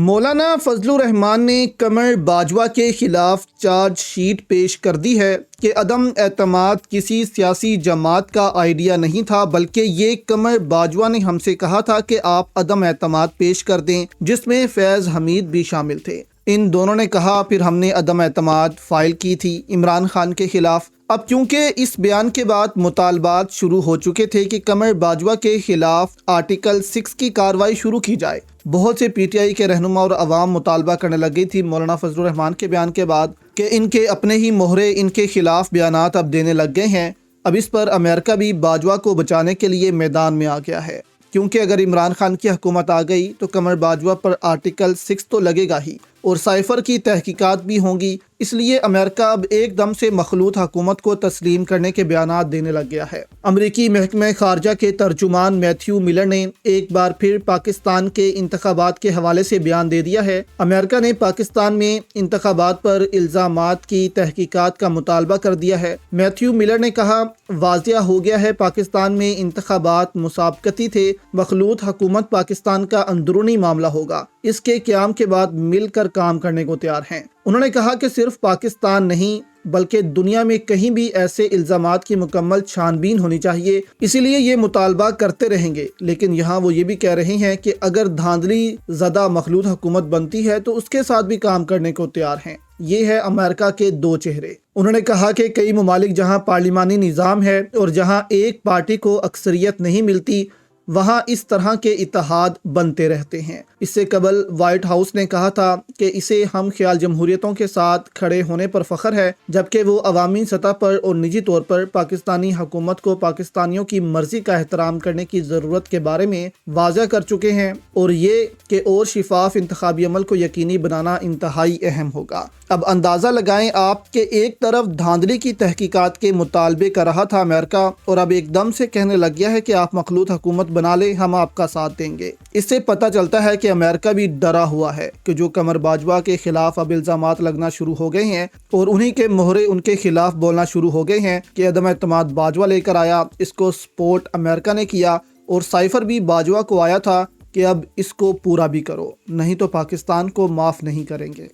مولانا فضل الرحمان نے قمر باجوہ کے خلاف چارج شیٹ پیش کر دی ہے کہ عدم اعتماد کسی سیاسی جماعت کا آئیڈیا نہیں تھا، بلکہ یہ قمر باجوہ نے ہم سے کہا تھا کہ آپ عدم اعتماد پیش کر دیں، جس میں فیض حمید بھی شامل تھے۔ ان دونوں نے کہا، پھر ہم نے عدم اعتماد فائل کی تھی عمران خان کے خلاف۔ اب کیونکہ اس بیان کے بعد مطالبات شروع ہو چکے تھے کہ قمر باجوہ کے خلاف آرٹیکل 6 کی کارروائی شروع کی جائے، بہت سے پی ٹی آئی کے رہنما اور عوام مطالبہ کرنے لگ گئی تھی مولانا فضل الرحمان کے بیان کے بعد کہ ان کے اپنے ہی مہرے ان کے خلاف بیانات اب دینے لگ گئے ہیں۔ اب اس پر امریکہ بھی باجوہ کو بچانے کے لیے میدان میں آ گیا ہے، کیونکہ اگر عمران خان کی حکومت آ گئی تو قمر باجوہ پر آرٹیکل 6 تو لگے گا ہی، اور سائفر کی تحقیقات بھی ہوں گی۔ اس لیے امریکہ اب ایک دم سے مخلوط حکومت کو تسلیم کرنے کے بیانات دینے لگ گیا ہے۔ امریکی محکمہ خارجہ کے ترجمان میتھیو ملر نے ایک بار پھر پاکستان کے انتخابات کے حوالے سے بیان دے دیا ہے۔ امریکہ نے پاکستان میں انتخابات پر الزامات کی تحقیقات کا مطالبہ کر دیا ہے۔ میتھیو ملر نے کہا، واضح ہو گیا ہے پاکستان میں انتخابات مسابقتی تھے، مخلوط حکومت پاکستان کا اندرونی معاملہ ہوگا، اس کے قیام کے بعد مل کر کام کرنے کو تیار ہیں۔ انہوں نے کہا کہ صرف پاکستان نہیں بلکہ دنیا میں کہیں بھی ایسے الزامات کی مکمل چھان بین ہونی چاہیے، اسی لیے یہ مطالبہ کرتے رہیں گے، لیکن یہاں وہ یہ بھی کہہ رہے ہیں کہ اگر دھاندلی زدہ مخلوط حکومت بنتی ہے تو اس کے ساتھ بھی کام کرنے کو تیار ہیں۔ یہ ہے امریکہ کے دو چہرے۔ انہوں نے کہا کہ کئی ممالک جہاں پارلیمانی نظام ہے اور جہاں ایک پارٹی کو اکثریت نہیں ملتی، وہاں اس طرح کے اتحاد بنتے رہتے ہیں۔ اس سے قبل وائٹ ہاؤس نے کہا تھا کہ اسے ہم خیال جمہوریتوں کے ساتھ کھڑے ہونے پر فخر ہے، جبکہ وہ عوامی سطح پر اور نجی طور پر پاکستانی حکومت کو پاکستانیوں کی مرضی کا احترام کرنے کی ضرورت کے بارے میں واضح کر چکے ہیں، اور یہ کہ اور شفاف انتخابی عمل کو یقینی بنانا انتہائی اہم ہوگا۔ اب اندازہ لگائیں آپ کہ ایک طرف دھاندلی کی تحقیقات کے مطالبے کر رہا تھا امریکہ، اور اب ایک دم سے کہنے لگ گیا ہے کہ آپ مخلوط حکومت بنا لے، ہم آپ کا ساتھ دیں گے۔ اس سے پتہ چلتا ہے کہ امریکہ بھی ڈرا ہوا ہے کہ جو قمر باجوہ کے خلاف اب الزامات لگنا شروع ہو گئے ہیں اور انہی کے مہرے ان کے خلاف بولنا شروع ہو گئے ہیں کہ عدم اعتماد باجوہ لے کر آیا، اس کو سپورٹ امریکہ نے کیا، اور سائفر بھی باجوہ کو آیا تھا کہ اب اس کو پورا بھی کرو، نہیں تو پاکستان کو معاف نہیں کریں گے۔